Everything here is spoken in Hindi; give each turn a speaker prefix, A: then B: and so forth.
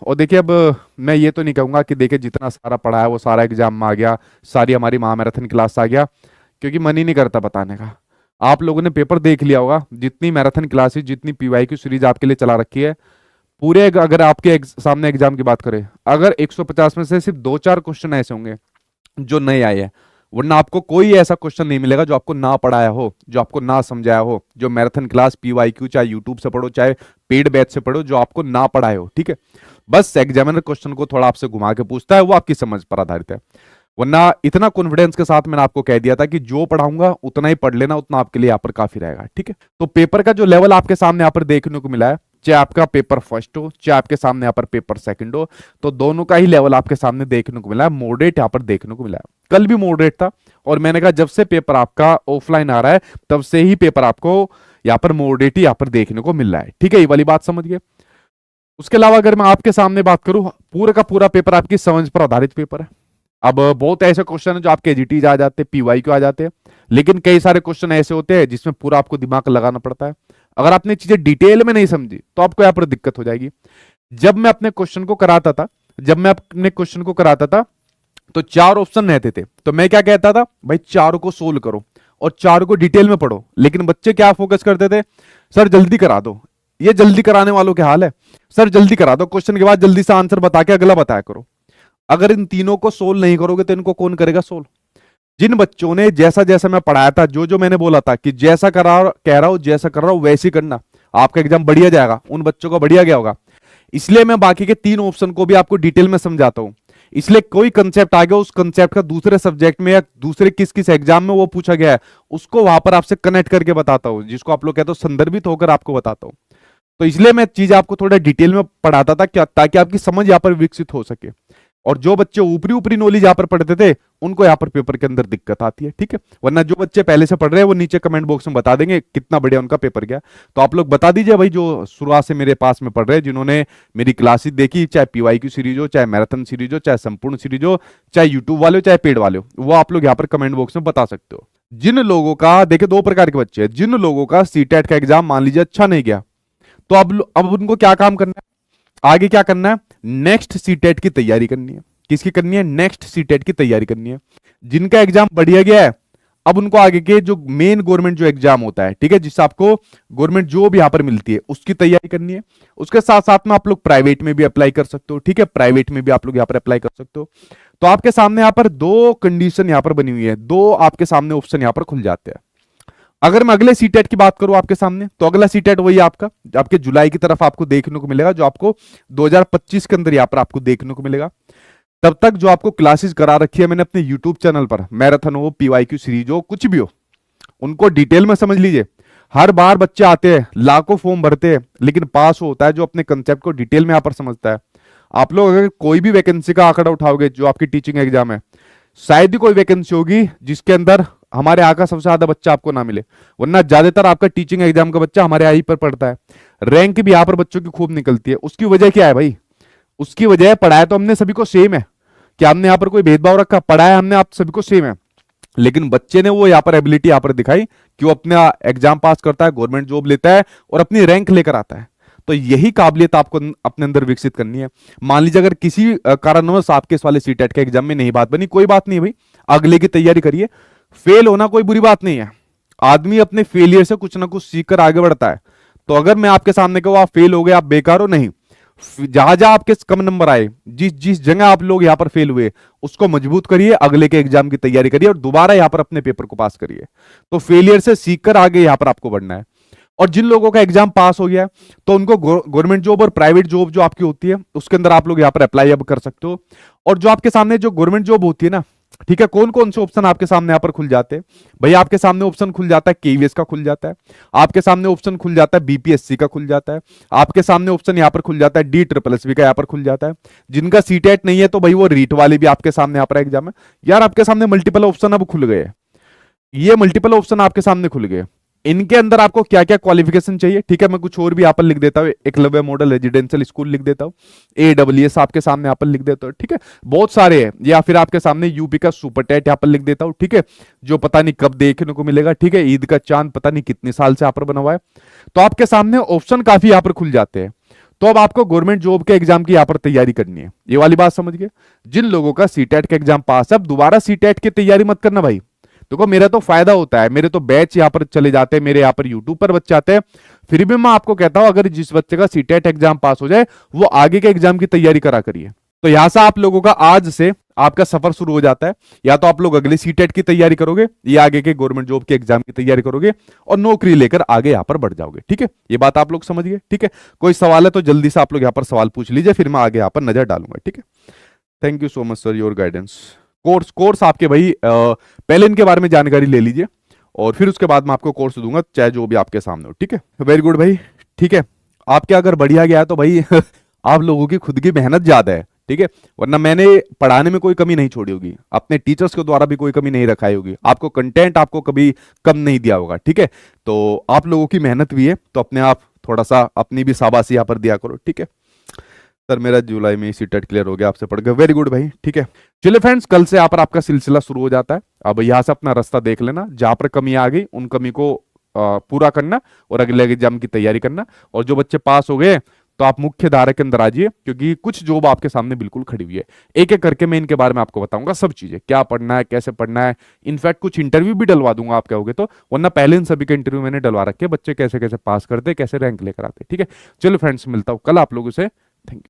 A: और देखिए अब मैं ये तो नहीं कहूंगा कि देखिए जितना सारा पढ़ा है वो सारा एग्जाम में आ गया, सारी हमारी महामैराथन क्लास आ गया, क्योंकि मन ही नहीं करता बताने का। आप लोगों ने पेपर देख लिया होगा, जितनी मैराथन क्लासेस, जितनी पीवाई की सीरीज आपके लिए चला रखी है, पूरे अगर आपके सामने एग्जाम की बात करें, अगर 150 में से सिर्फ 2-4 क्वेश्चन ऐसे होंगे जो नए आए हैं, वरना आपको कोई ऐसा क्वेश्चन नहीं मिलेगा जो आपको ना पढ़ाया हो, जो आपको ना समझाया हो, जो मैराथन क्लास पीवाईक्यू चाहे यूट्यूब से पढ़ो चाहे पेड बैच से पढ़ो, जो आपको ना पढ़ाए हो। ठीक है, बस एग्जामिनर क्वेश्चन को थोड़ा आपसे घुमा के पूछता है, वो आपकी समझ पर आधारित है। वरना इतना कॉन्फिडेंस के साथ मैंने आपको कह दिया था कि जो पढ़ाऊंगा उतना ही पढ़ लेना, उतना आपके लिए यहाँ पर काफी रहेगा। ठीक है, तो पेपर का जो लेवल आपके सामने यहाँ पर देखने को मिला है, चाहे आपका पेपर फर्स्ट हो चाहे आपके सामने यहाँ पर पेपर सेकंड हो, तो दोनों का ही लेवल आपके सामने देखने को मिला है। मॉडरेट यहाँ पर देखने को मिला है, कल भी मॉडरेट था, और मैंने कहा जब से पेपर आपका ऑफलाइन आ रहा है तब से ही पेपर आपको यहाँ पर मॉडरेट ही यहाँ पर देखने को मिल रहा है। ठीक है, ये वाली बात समझ गए। उसके अलावा अगर मैं आपके सामने बात करूं, पूरा का पूरा पेपर आपकी समझ पर आधारित पेपर है। अब बहुत ऐसे क्वेश्चन है जो आपके एजीटीज आ जाते हैं, पीवाईक्यू आ जाते हैं, लेकिन कई सारे क्वेश्चन ऐसे होते हैं जिसमें पूरा आपको दिमाग लगाना पड़ता है। अगर आपने चीजें डिटेल में नहीं समझी तो आपको यहाँ पर दिक्कत हो जाएगी। जब मैं अपने क्वेश्चन को कराता था, तो 4 ऑप्शन रहते थे, तो मैं क्या कहता था, भाई चारों को सोल्व करो और चारों को डिटेल में पढ़ो। लेकिन बच्चे क्या फोकस करते थे, सर जल्दी करा दो। ये जल्दी कराने वालों के हाल है, सर जल्दी करा दो, क्वेश्चन के बाद जल्दी से आंसर बता के अगला बताया करो। अगर इन तीनों को सोल्व नहीं करोगे तो इनको कौन करेगा सोल्व। जिन बच्चों ने जैसा जैसा मैं पढ़ाया था, जो जो मैंने बोला था कि जैसा कह रहा हूं जैसा कर रहा हूं वैसे ही करना, आपका एग्जाम बढ़िया जाएगा, उन बच्चों का बढ़िया गया होगा। इसलिए मैं बाकी के 3 ऑप्शन को भी आपको डिटेल में समझाता हूं। इसलिए कोई कंसेप्ट आ गया, उस कंसेप्ट का दूसरे सब्जेक्ट में या दूसरे किस किस एग्जाम में वो पूछा गया है, उसको वहां पर आपसे कनेक्ट करके बताता हूं, जिसको आप लोग कहते हो संदर्भित होकर आपको बताता हूं। तो इसलिए मैं चीज आपको थोड़ा डिटेल में पढ़ाता था क्या, ताकि आपकी समझ यहाँ पर विकसित हो सके। और जो बच्चे ऊपरी ऊपरी नॉलेज यहाँ पर पढ़ते थे उनको यहाँ पर पेपर के अंदर दिक्कत आती है। ठीक है, वरना जो बच्चे पहले से पढ़ रहे हैं वो नीचे कमेंट बॉक्स में बता देंगे कितना बढ़िया उनका पेपर गया। तो आप लोग बता दीजिए भाई, जो शुरुआत से मेरे पास में पढ़ रहे हैं, जिन्होंने मेरी क्लासेस देखी, चाहे पीवाईक्यू सीरीज हो, चाहे मैराथन सीरीज हो, चाहे संपूर्ण सीरीज हो, चाहे यूट्यूब वाले हो, चाहे पेड वाले हो, वो आप लोग यहाँ पर कमेंट बॉक्स में बता सकते हो। जिन लोगों का, देखिए 2 प्रकार के बच्चे हैं, जिन लोगों का सीटेट का एग्जाम मान लीजिए अच्छा नहीं गया, तो अब उनको क्या काम करना है, आगे क्या करना है, नेक्स्ट सीटेट की तैयारी करनी है। किसकी करनी है, नेक्स्ट सीटेट की तैयारी करनी है। जिनका एग्जाम बढ़िया गया है, अब उनको आगे के जो मेन गवर्नमेंट जो एग्जाम होता है, ठीक है, जिससे आपको गवर्नमेंट जॉब यहां पर मिलती है, उसकी तैयारी करनी है। उसके साथ साथ में आप लोग प्राइवेट में भी अप्लाई कर सकते हो। ठीक है, प्राइवेट में भी आप लोग यहां पर अप्लाई कर सकते हो। तो आपके सामने यहां पर 2 कंडीशन यहां पर बनी हुई है, 2 आपके सामने ऑप्शन यहां पर खुल जाते हैं। अगर मैं अगले सीटेट की बात करूं आपके सामने, तो अगला सीटेट वही आपका आपके जुलाई की तरफ आपको देखने को मिलेगा, जो आपको 2025 के अंदर यहां पर आपको देखने को मिलेगा। तब तक जो आपको क्लासेस करा रखी है मैंने अपने यूट्यूब चैनल पर, मैराथन हो, पीवाईक्यू सीरीज हो, कुछ भी हो, उनको डिटेल में समझ लीजिए। हर बार बच्चे आते हैं, लाखों फॉर्म भरते हैं, लेकिन पास होता है जो अपने कंसेप्ट को डिटेल में यहां पर समझता है। आप लोग अगर कोई भी वैकेंसी का आंकड़ा उठाओगे, जो आपकी टीचिंग एग्जाम है, शायद ही कोई वैकेंसी होगी जिसके अंदर हमारे यहाँ का सबसे ज्यादा बच्चा आपको ना मिले, वरना ज्यादातर आपका टीचिंग एग्जाम का बच्चा हमारे यहाँ पर पढ़ता है। रैंक भी यहाँ पर बच्चों की खूब निकलती है। उसकी वजह क्या है भाई, उसकी वजह है पढ़ाया तो हमने सभी को सेम है, कि हमने यहाँ पर कोई भेदभाव रखा, पढ़ाया हमने आप सभी को सेम है, लेकिन बच्चे ने वो यहाँ पर एबिलिटी यहाँ पर दिखाई कि वो अपना एग्जाम पास करता है, गवर्नमेंट जॉब लेता है और अपनी रैंक लेकर आता है। तो यही काबिलियत आपको अपने अंदर विकसित करनी है। मान लीजिए अगर किसी कारणवश आपके इस वाले सीटेट के एग्जाम में नहीं बात बनी, कोई बात नहीं भाई, अगले की तैयारी करिए। फेल होना कोई बुरी बात नहीं है, आदमी अपने फेलियर से कुछ ना कुछ सीखकर आगे बढ़ता है। तो अगर मैं आपके सामने कहूँ आप फेल हो गए, आप बेकार हो, नहीं, जहां जहां आपके कम नंबर आए, जिस जिस जगह आप लोग यहां पर फेल हुए, उसको मजबूत करिए, अगले के एग्जाम की तैयारी करिए और दोबारा यहां पर अपने पेपर को पास करिए। तो फेलियर से सीखकर आगे यहां पर आपको बढ़ना है। और जिन लोगों का एग्जाम पास हो गया तो उनको गवर्नमेंट जॉब और प्राइवेट जॉब जो आपकी होती है उसके अंदर आप लोग यहां पर अप्लाई अब कर सकते हो। और जो आपके सामने जो गवर्नमेंट जॉब होती है ना, ठीक है, कौन कौन से ऑप्शन आपके सामने यहां पर खुल जाते हैं भाई, आपके सामने ऑप्शन खुल जाता है केवीएस का खुल जाता है, आपके सामने ऑप्शन खुल जाता है बीपीएससी का खुल जाता है, आपके सामने ऑप्शन यहां पर खुल जाता है DSSB का यहां पर खुल जाता है। जिनका सीटेट नहीं है तो भाई वो रीट वाले भी आपके सामने यहां पर एग्जाम है। यार आपके सामने मल्टीपल ऑप्शन अब खुल गए, ये मल्टीपल ऑप्शन आपके सामने खुल गए। इनके अंदर आपको क्या क्या क्वालिफिकेशन चाहिए, ठीक है, मैं कुछ और भी यहाँ पर लिख देता हूँ, एकलव्य मॉडल रेजिडेंशियल स्कूल लिख देता हूँ, AWS आपके सामने यहाँ पर लिख देता हूँ, ठीक है, बहुत सारे हैं। या फिर आपके सामने यूपी का सुपर टेट यहाँ पर लिख देता हूँ, ठीक है, जो पता नहीं कब देखने को मिलेगा, ठीक है, ईद का चांद पता नहीं कितने साल से यहाँ पर बना हुआ है। तो आपके सामने ऑप्शन काफी यहाँ पर खुल जाते हैं। तो अब आपको गवर्नमेंट जॉब के एग्जाम की यहां पर तैयारी करनी है, ये वाली बात समझ गए। जिन लोगों का सीटेट का एग्जाम पास है, अब दोबारा सीटेट की तैयारी मत करना भाई। देखो मेरा तो फायदा होता है, मेरे तो बैच यहाँ पर चले जाते हैं, मेरे यहाँ पर यूट्यूब पर बच्चे आते हैं, फिर भी मैं आपको कहता हूं अगर जिस बच्चे का सीटेट एग्जाम पास हो जाए वो आगे के एग्जाम की तैयारी करा करिए। तो यहां से आप लोगों का आज से आपका सफर शुरू हो जाता है, या तो आप लोग अगले सीटेट की तैयारी करोगे या आगे के गवर्नमेंट जॉब के एग्जाम की तैयारी करोगे और नौकरी लेकर आगे यहां पर बढ़ जाओगे। ठीक है, ये बात आप लोग समझ गए। ठीक है, कोई सवाल है तो जल्दी से आप लोग यहां पर सवाल पूछ लीजिए, फिर मैं आगे यहां पर नजर डालूंगा। ठीक है, thank you so much sir your guidance. Course आपके भाई पहले इनके बारे में जानकारी ले लीजिए और फिर उसके बाद मैं आपको कोर्स दूंगा, चाहे जो भी आपके सामने हो। ठीक है, वेरी गुड भाई। ठीक है, आपके अगर बढ़िया गया है तो भाई आप लोगों की खुद की मेहनत ज्यादा है। ठीक है, वरना मैंने पढ़ाने में कोई कमी नहीं छोड़ी होगी, अपने टीचर्स के द्वारा भी कोई कमी नहीं रखाई होगी, आपको कंटेंट आपको कभी कम नहीं दिया होगा। ठीक है, तो आप लोगों की मेहनत भी है, तो अपने आप थोड़ा सा अपनी भी शाबाशी यहाँ पर दिया करो। ठीक है सर, मेरा जुलाई में सीटेट क्लियर हो गया आपसे पढ़ के, वेरी गुड भाई। ठीक है, चलिए फ्रेंड्स, कल से यहाँ पर आपका सिलसिला शुरू हो जाता है। अब यहाँ से अपना रास्ता देख लेना, जहां पर कमी आ गई उन कमी को पूरा करना और अगले एग्जाम की तैयारी करना। और जो बच्चे पास हो गए तो आप मुख्य धारा के अंदर आ जाइए, क्योंकि कुछ जॉब आपके सामने बिल्कुल खड़ी हुई है। एक एक करके मैं इनके बारे में आपको बताऊंगा, सब चीजें क्या पढ़ना है, कैसे पढ़ना है। इनफैक्ट कुछ इंटरव्यू भी डलवा दूंगा आप कहोगे तो, वरना पहले इन सभी के इंटरव्यू मैंने डलवा रखे, बच्चे कैसे कैसे पास करते, कैसे रैंक लेकर आते। ठीक है, चलो फ्रेंड्स, मिलता हूं कल आप लोगों से। Thank you.